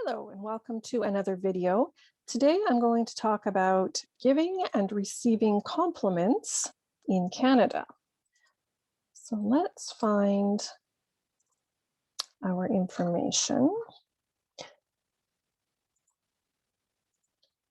Hello and welcome to another video. Today I'm going to talk about giving and receiving compliments in Canada. So let's find our information.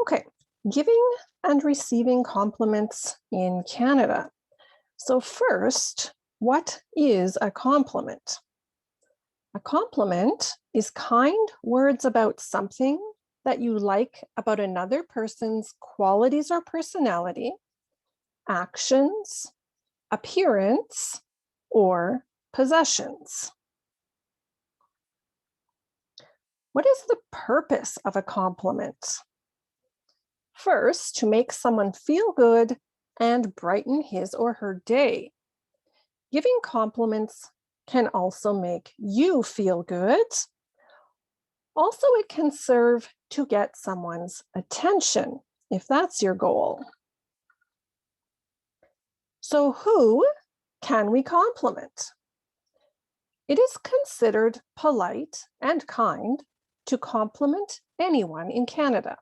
Okay, giving and receiving compliments in Canada. So first, what is a compliment? A compliment is kind words about something that you like about another person's qualities or personality, actions, appearance, or possessions. What is the purpose of a compliment? First, to make someone feel good and brighten his or her day. Giving compliments can also make you feel good. Also, it can serve to get someone's attention, if that's your goal. So who can we compliment? It is considered polite and kind to compliment anyone in Canada.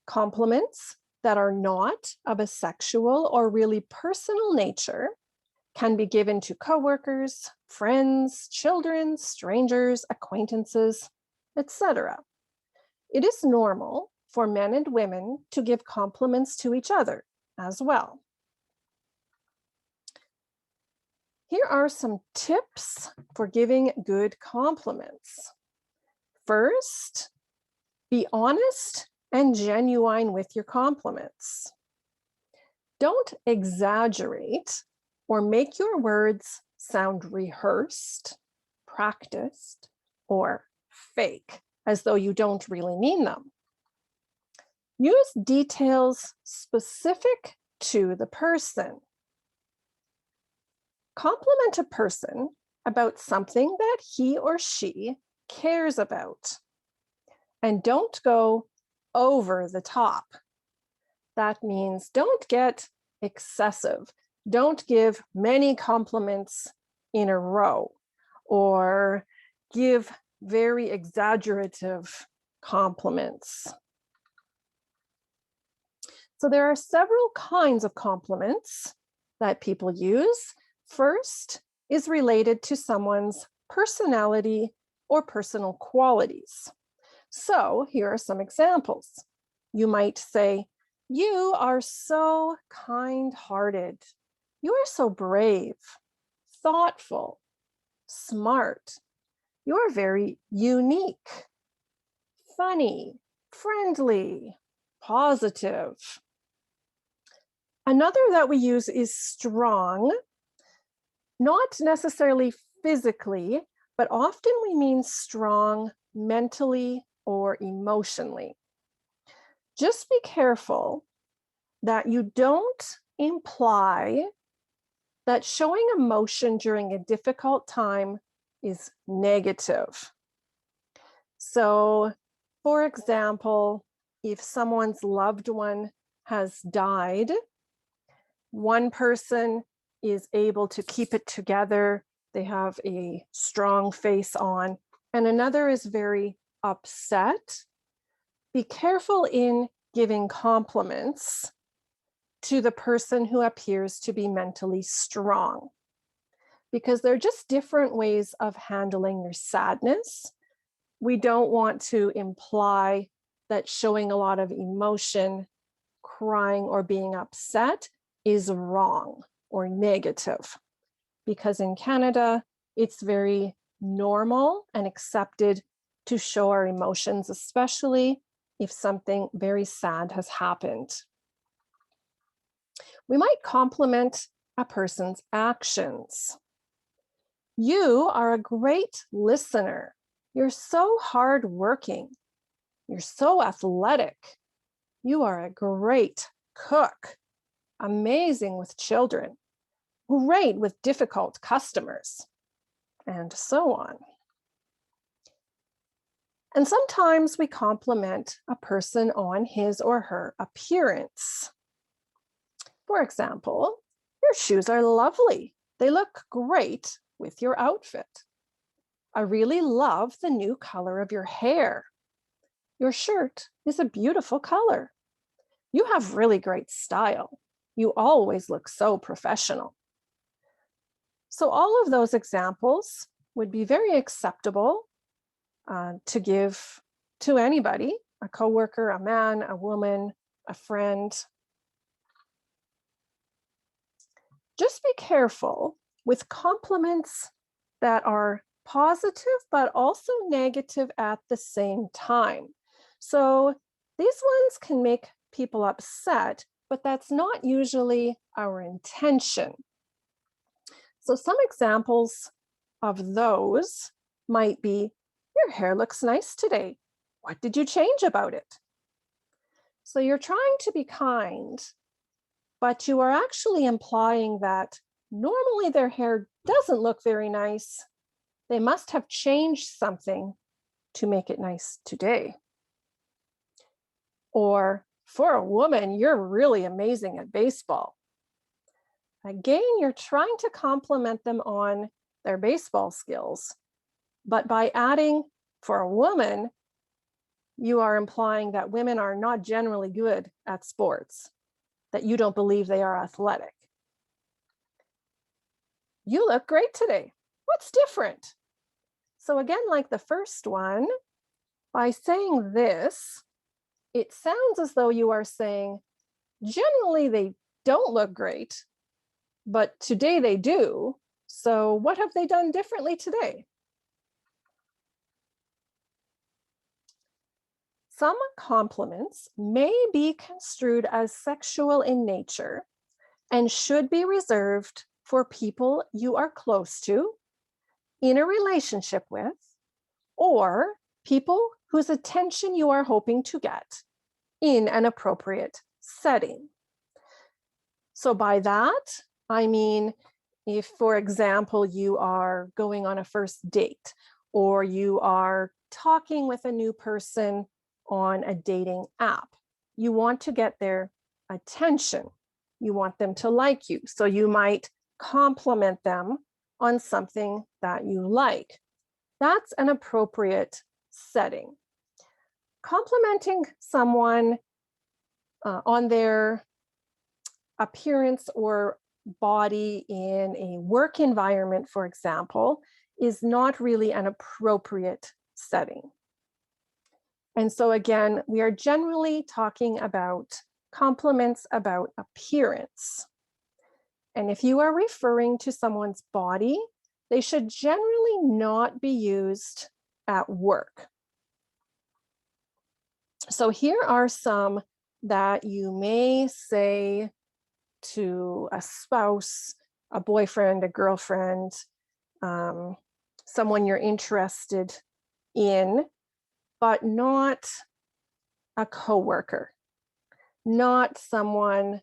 Compliments that are not of a sexual or really personal nature can be given to coworkers, friends, children, strangers, acquaintances, etc. It is normal for men and women to give compliments to each other as well. Here are some tips for giving good compliments. First, be honest and genuine with your compliments. Don't exaggerate or make your words sound rehearsed, practiced, or fake, as though you don't really mean them. Use details specific to the person. Compliment a person about something that he or she cares about. And don't go over the top. That means don't get excessive. Don't give many compliments in a row or give very exaggerative compliments. So there are several kinds of compliments that people use. First is related to someone's personality or personal qualities. So here are some examples. You might say, "You are so kind-hearted. You are so brave, thoughtful, smart. You are very unique, funny, friendly, positive." Another that we use is strong, not necessarily physically, but often we mean strong mentally or emotionally. Just be careful that you don't imply that showing emotion during a difficult time is negative. So, for example, if someone's loved one has died, one person is able to keep it together, they have a strong face on, and another is very upset. Be careful in giving compliments to the person who appears to be mentally strong, because they're just different ways of handling your sadness. We don't want to imply that showing a lot of emotion, crying, or being upset is wrong or negative, because in Canada, it's very normal and accepted to show our emotions, especially if something very sad has happened. We might compliment a person's actions. "You are a great listener. You're so hardworking. You're so athletic. You are a great cook. Amazing with children. Great with difficult customers," and so on. And sometimes we compliment a person on his or her appearance. For example, "Your shoes are lovely. They look great with your outfit." "I really love the new color of your hair. Your shirt is a beautiful color. You have really great style. You always look so professional. So all of those examples would be very acceptable to give to anybody, a coworker, a man, a woman, a friend. Just be careful with compliments that are positive but also negative at the same time. So these ones can make people upset, but that's not usually our intention. So some examples of those might be, your hair looks nice today. What did you change about it? So you're trying to be kind, but you are actually implying that normally their hair doesn't look very nice. They must have changed something to make it nice today. Or, for a woman, you're really amazing at baseball. Again, you're trying to compliment them on their baseball skills, but by adding, for a woman, you are implying that women are not generally good at sports, that you don't believe they are athletic. You look great today. What's different? So again, like the first one, by saying this, it sounds as though you are saying, generally they don't look great, but today they do. So what have they done differently today? Some compliments may be construed as sexual in nature and should be reserved for people you are close to, in a relationship with, or people whose attention you are hoping to get in an appropriate setting. So by that, I mean, if, for example, you are going on a first date or you are talking with a new person on a dating app, you want to get their attention. You want them to like you. So you might compliment them on something that you like. That's an appropriate setting. Complimenting someone on their appearance or body in a work environment, for example, is not really an appropriate setting. And so again, we are generally talking about compliments about appearance. And if you are referring to someone's body, they should generally not be used at work. So here are some that you may say to a spouse, a boyfriend, a girlfriend, someone you're interested in, but not a coworker, not someone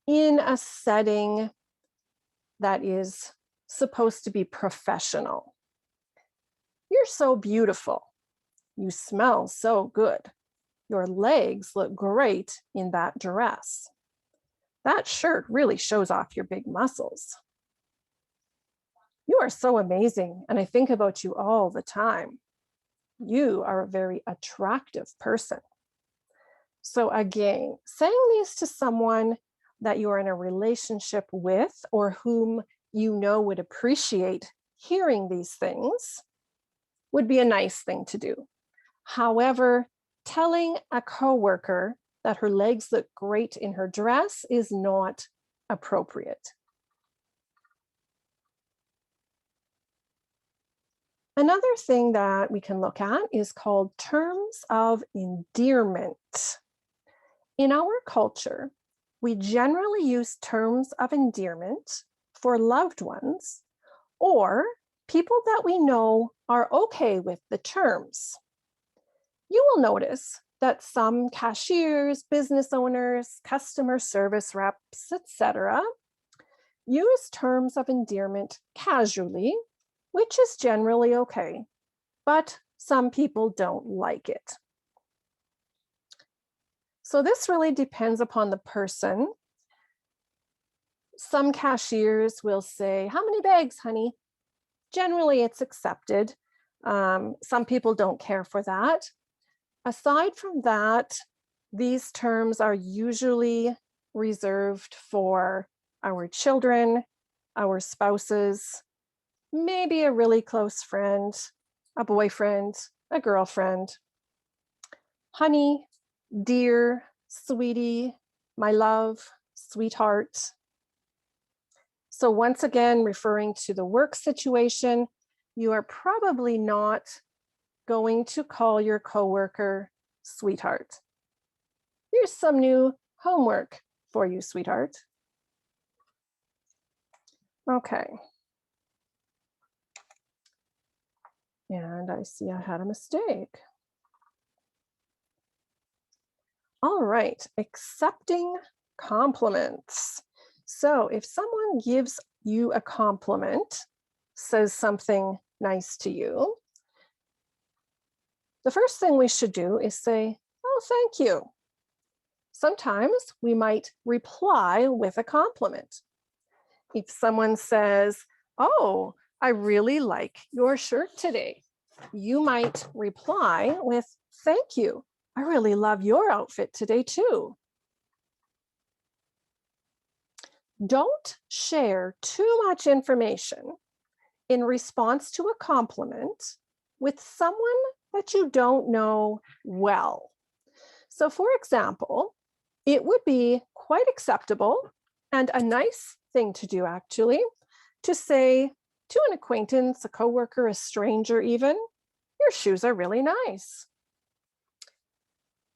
in a setting that is supposed to be professional. You're so beautiful. You smell so good. Your legs look great in that dress. That shirt really shows off your big muscles. You are so amazing, and I think about you all the time. You are a very attractive person. So again, saying these to someone that you are in a relationship with or whom you know would appreciate hearing these things would be a nice thing to do. However, telling a coworker that her legs look great in her dress is not appropriate. Another thing that we can look at is called terms of endearment. In our culture, we generally use terms of endearment for loved ones or people that we know are okay with the terms. You will notice that some cashiers, business owners, customer service reps, etc., use terms of endearment casually, which is generally okay, but some people don't like it. So this really depends upon the person. Some cashiers will say, "How many bags, honey?" Generally, it's accepted. Some people don't care for that. Aside from that, these terms are usually reserved for our children, our spouses, maybe a really close friend, a boyfriend, a girlfriend. Honey, dear, sweetie, my love, sweetheart. So once again, referring to the work situation, you are probably not going to call your coworker sweetheart. Here's some new homework for you, sweetheart. Okay. And I see I had a mistake. All right, accepting compliments. So if someone gives you a compliment, says something nice to you, the first thing we should do is say, oh, thank you. Sometimes we might reply with a compliment. If someone says, oh, I really like your shirt today, you might reply with, thank you. I really love your outfit today too. Don't share too much information in response to a compliment with someone that you don't know well. So for example, it would be quite acceptable and a nice thing to do actually, to say to an acquaintance, a coworker, a stranger even, your shoes are really nice.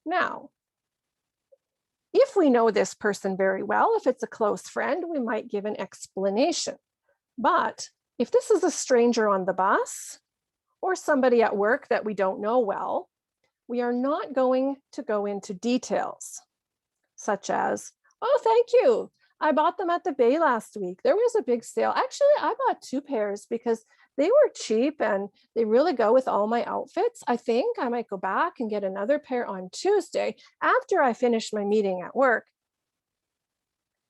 Now, if we know this person very well, if it's a close friend, we might give an explanation. But if this is a stranger on the bus or somebody at work that we don't know well, we are not going to go into details, such as, oh, thank you. I bought them at the Bay last week. There was a big sale. Actually, I bought 2 pairs because they were cheap and they really go with all my outfits. I think I might go back and get another pair on Tuesday after I finish my meeting at work.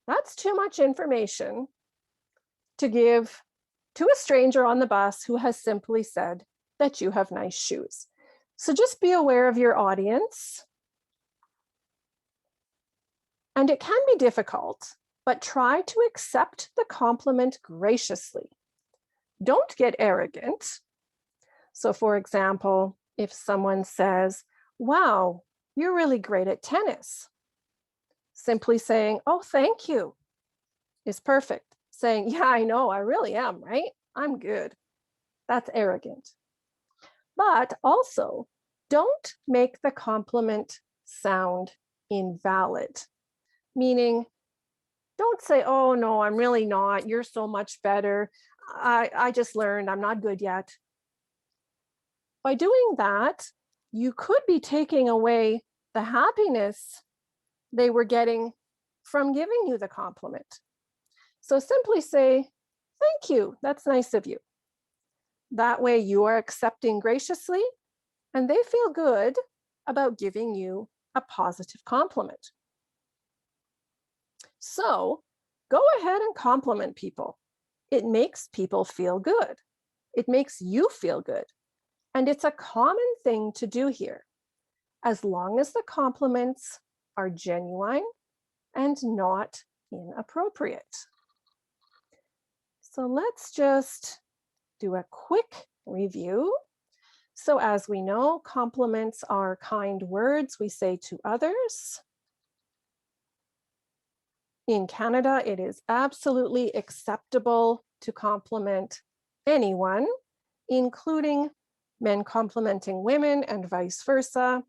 That's too much information to give to a stranger on the bus who has simply said that you have nice shoes. So just be aware of your audience. And it can be difficult, but try to accept the compliment graciously. Don't get arrogant. So for example, if someone says, wow, you're really great at tennis, simply saying, oh, thank you is perfect. Saying, yeah, I know, I really am, right? I'm good. That's arrogant. But also, don't make the compliment sound invalid. Meaning, don't say, oh, no, I'm really not. You're so much better. I just learned I'm not good yet. By doing that, you could be taking away the happiness they were getting from giving you the compliment. So simply say, thank you. That's nice of you. That way you are accepting graciously and they feel good about giving you a positive compliment. So go ahead and compliment people. It makes people feel good. It makes you feel good. And it's a common thing to do here, as long as the compliments are genuine and not inappropriate. So let's just do a quick review. So as we know, compliments are kind words we say to others. In Canada, it is absolutely acceptable to compliment anyone, including men complimenting women and vice versa,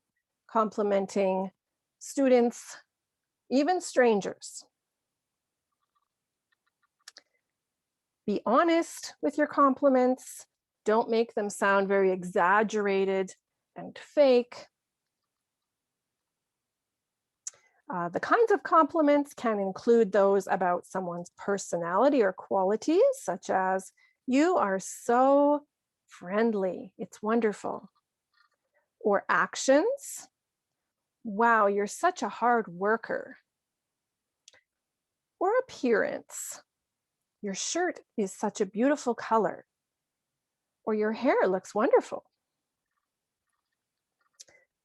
complimenting students, even strangers. Be honest with your compliments. Don't make them sound very exaggerated and fake. The kinds of compliments can include those about someone's personality or qualities, such as, you are so friendly, it's wonderful. Or actions, wow, you're such a hard worker. Or appearance, your shirt is such a beautiful color. or your hair looks wonderful.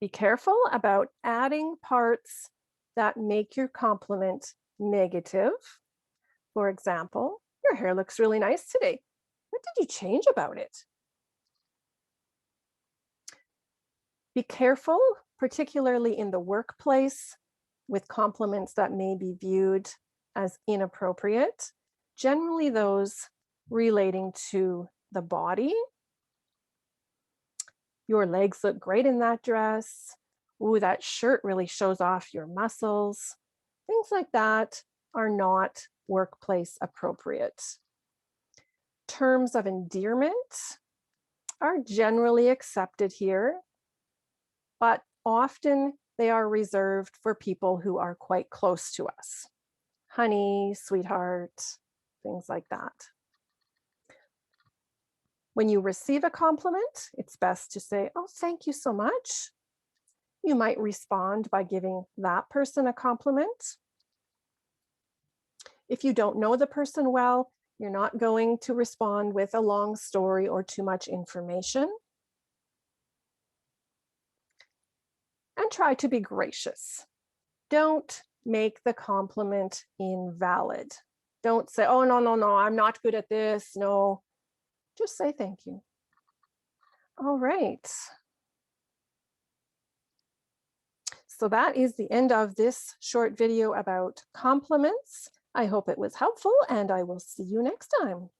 Be careful about adding parts that make your compliment negative. For example, your hair looks really nice today. What did you change about it? Be careful, particularly in the workplace, with compliments that may be viewed as inappropriate, generally those relating to the body. Your legs look great in that dress. Ooh, that shirt really shows off your muscles. Things like that are not workplace appropriate. Terms of endearment are generally accepted here, but often they are reserved for people who are quite close to us. Honey, sweetheart, things like that. When you receive a compliment, it's best to say, "Oh, thank you so much." You might respond by giving that person a compliment. If you don't know the person well, you're not going to respond with a long story or too much information. And try to be gracious. Don't make the compliment invalid. Don't say, "Oh, no, no, no, I'm not good at this." No, just say thank you. All right. So that is the end of this short video about compliments. I hope it was helpful, and I will see you next time.